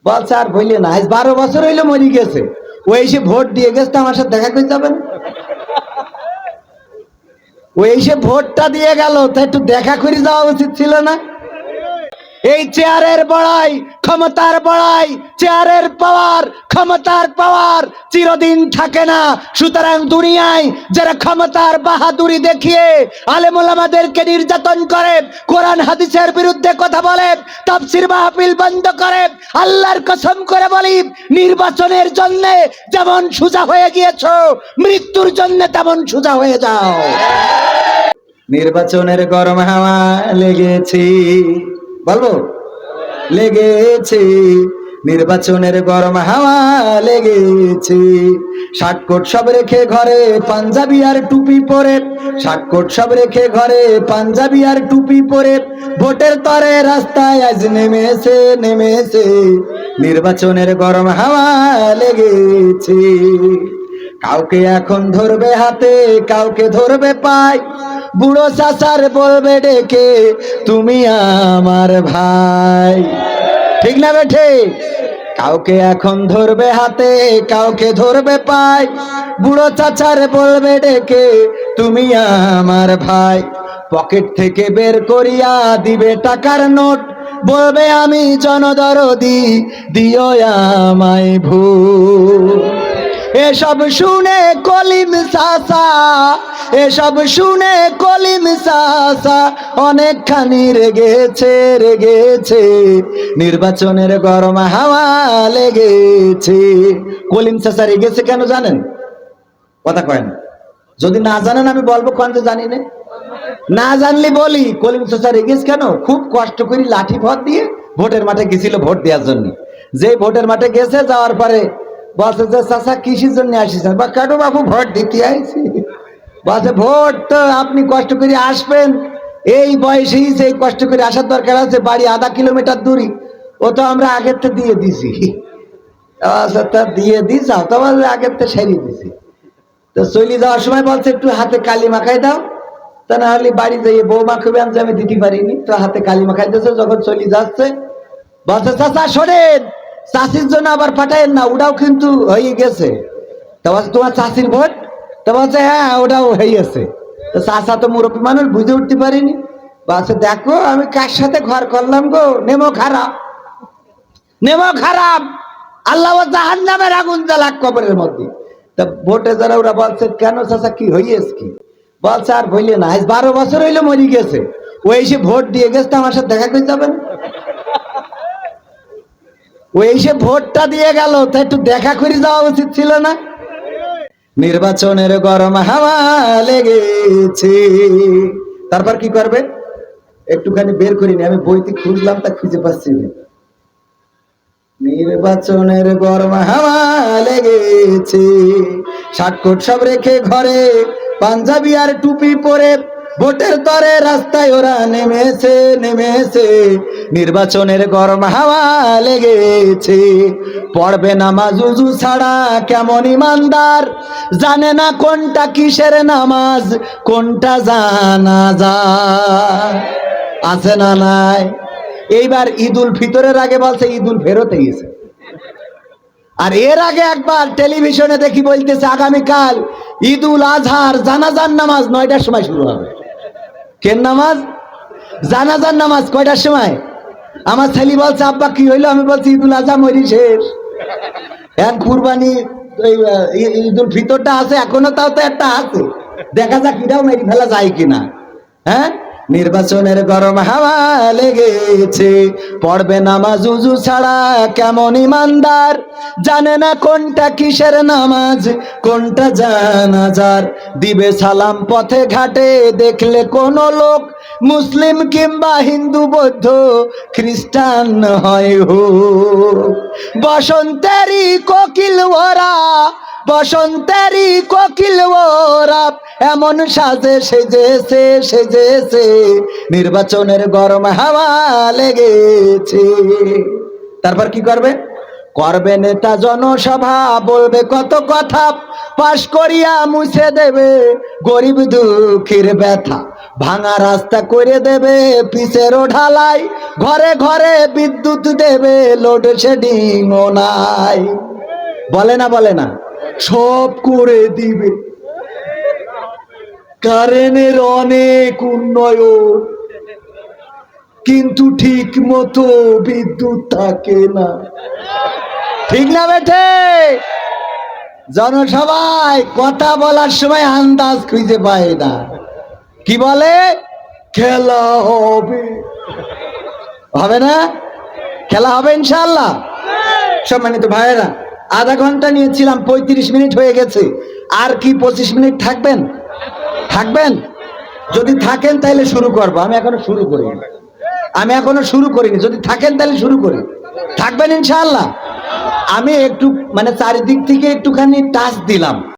বলছে আর বললে না, আজ 12 বছর হইলো মরি গেছে। ও এসে ভোট দিয়ে গেছে, আমার সাথে দেখা করে যাবেন। ও এসে ভোটটা দিয়ে গেল, তাই একটু দেখা করে যাওয়া উচিত ছিল না? এই চেয়ারের বড়াই, ক্ষমতার বড়াই, চেয়ারের পাওয়ার, ক্ষমতার পাওয়ার চিরদিন থাকে না। সুতরাং দুনিয়ায় যারা ক্ষমতার বাহাদুরি দেখিয়ে আলেম ওলামাদেরকে নির্যাতন করে, কোরআন হাদিসের বিরুদ্ধে কথা বলে, তাফসীর মাহফিল বন্ধ করে, আল্লাহর কসম করে বলি, নির্বাচনের জন্য যেমন সোজা হয়ে গিয়েছো, মৃত্যুর জন্য তেমন সোজা হয়ে যাও। নির্বাচনের গরম হাওয়া লেগেছে, বলবো লেগেছে, নির্বাচনের গরম হাওয়া লেগেছে। শার্টকোট সব রেখে ঘরে পাঞ্জাবি আর টুপি পরে, শার্টকোট সব রেখে ঘরে পাঞ্জাবি আর টুপি পরে ভোটের তরে রাস্তায় আজ নেমেছে, নেমেছে, নির্বাচনের গরম হাওয়া লেগেছে। কাউকে এখন ধরবে হাতে, কাউকে ধরবে পায়, বুড়ো চাচার বলবে ডেকে তুমি আমার ভাই। ঠিক না বেঠে? কাউকে এখন ধরবে হাতে, কাউকে ধরবে পায়, বুড়ো চাচার বলবে ডেকে তুমি আমার ভাই। পকেট থেকে বের করিয়া দিবে টাকার নোট, বলবে আমি জনদরদি, দিও আমায় ভূত। এসব শুনে কলিম চাচা, এসব শুনে কলিম চাচা অনেকখানি রেগেছে, রেগেছে, নির্বাচনের গরম হাওয়া লেগেছে। কলিম চাচা রেগেছে কেন জানেন? কথা কয় না। যদি না জানেন আমি বলবো, কোন যে জানি না, না জানলে বলি। কলিম চাচা রেগেছে কেন? খুব কষ্ট করে লাঠি ভর দিয়ে ভোটের মাঠে গেছিল ভোট দেওয়ার জন্য। যে ভোটের মাঠে গেছে, যাওয়ার পরে বলছে যে চাচা কিসের জন্য আসিছেন? বা কাটু বাবু ভোট দিতে আইছি। বলছে ভোট তো আপনি কষ্ট করে আসবেন, এই বয়সেই যে কষ্ট করে আসার দরকার আছে, বাড়ি আধা কিলোমিটার দূরই, ও তো আমরা আগের থেকে দিয়ে দিছি। আচ্ছা তা দিয়ে দিস, তো আগের থেকে সেরিয়ে দিছি। তো চলে যাওয়ার সময় বলছে একটু হাতে কালি মাখাই দাও, তা না হলে বাড়ি যাইয়ে বউ মাখবে, আমি দিতে পারিনি, তো হাতে কালি মাখাই দিয়েছে। যখন চলে যাচ্ছে বলছে চাচা শোনেন, চাষির জন্য আবার পাঠায়েন না, ওটাও কিন্তু হয়ে গেছে। তা বলছে তোমার চাষির ভোট? তা বলছে হ্যাঁ ওটাও হয়ে গেছে। তো চাষা তো মুরব্বী মানুষ, বুঝে উঠতে পারিনি। বলছে দেখো আমি কার সাথে ঘর করলাম গো, নেমো খারাপ, নেমো খারাপ, আল্লাহ জাহান্নামের আগুন জ্বালাক কবরের মধ্যে। তা ভোটে যারা ওরা বলছে কেন চাচা কি হইয়েছে কি? বলছে আর বললে না, আজ 12 বছর হইলো মরি গেছে। ও এসে ভোট দিয়ে গেছে, আমার সাথে দেখা করে যাবেন। ও এসে ভোটটা দিয়ে গেল, তাই একটু দেখা করে যাওয়া উচিত ছিল না? নির্বাচনের গরম হাওয়া লেগেছে। তারপর কি করবে? একটুখানি বের করিনি, আমি বইতে খুঁজলাম, তা খুঁজে পাচ্ছি না। নির্বাচনের গরম হাওয়া লেগেছে, শার্টকোট সব রেখে ঘরে পাঞ্জাবি আর টুপি পরে ভোটের তরে রাস্তায় ওরা নেমেছে, নেমেছে, নির্বাচনের গরম হাওয়া লেগেছে। পড়বে নামাজ উজু ছাড়া কেমন ইমানদার, জানে না কোনটা কিসের নামাজ, কোনটা জানাজা। আছে না নাই? এইবার ঈদুল ফিতরের আগে বলছে ঈদুল ফেরত গেছে, আর এর আগে একবার টেলিভিশনে দেখি বলতেছে আগামীকাল ঈদুল আজহার জানাজার নামাজ 9টার সময় শুরু হবে। কেন নামাজ? জানাজার নামাজ। কয়টার সময়? আমার ছেলে বলছে আব্বা কি হইলো? আমি বলছি ঈদুল আজহা মরি শেষ, এখন কুরবানি ঈদুল ফিতরটা আছে এখনো, তাও তো একটা আছে, দেখা যাক এটাও মেরে ফেলা যায় কিনা। হ্যাঁ, নির্বাচনের গরম হাওয়া লেগেছে, পড়বে নামাজ উজু ছাড়া কেমন ইমানদার, জানে না কোনটা কিসের নামাজ, কোনটা জানাজার, দিবে সালাম পথে ঘাটে দেখলে কোন লোক, মুসলিম কিংবা হিন্দু বৌদ্ধ খ্রিস্টান হয় হোক। বসন্তেরই কোকিল ওরা, বসন্তেরই কোকিল ওরা এমন সাজে সেজেছে, সেজেছে, নির্বাচনের গরম হাওয়া লেগেছে। তারপর কি করবে? করবে নেতা জনসভা, বলবে কত কথা, পাশ করিয়া মুছে দেবে গরিব দুঃখীর ব্যথা, ভাঙা রাস্তা করে দেবে পিচেরও ঢালাই, ঘরে ঘরে বিদ্যুৎ দেবে, লোডশেডিং ও নাই। বলে না বলে না, সব করে দিবে। কারেন্টের অনেক উন্নয়ন, কিন্তু ঠিক মতো বিদ্যুৎ থাকে না। ঠিক না বেঠে? জনসভায় কথা বলার সময় আন্দাজ খুঁজে পায় না। কি বলে? খেলা হবে। হবে না? খেলা হবে ইনশাআল্লাহ। সম্মানিত ভাইয়েরা, আধা ঘন্টা নিয়েছিলাম, 35 মিনিট হয়ে গেছে। আর কি 25 মিনিট থাকবেন? থাকবেন? যদি থাকেন তাহলে শুরু করবো। আমি এখনো শুরু করিনি। যদি থাকেন তাহলে শুরু করি। থাকবেন ইনশাআল্লাহ? আমি একটু মানে চারিদিক থেকে একটুখানি টাচ দিলাম।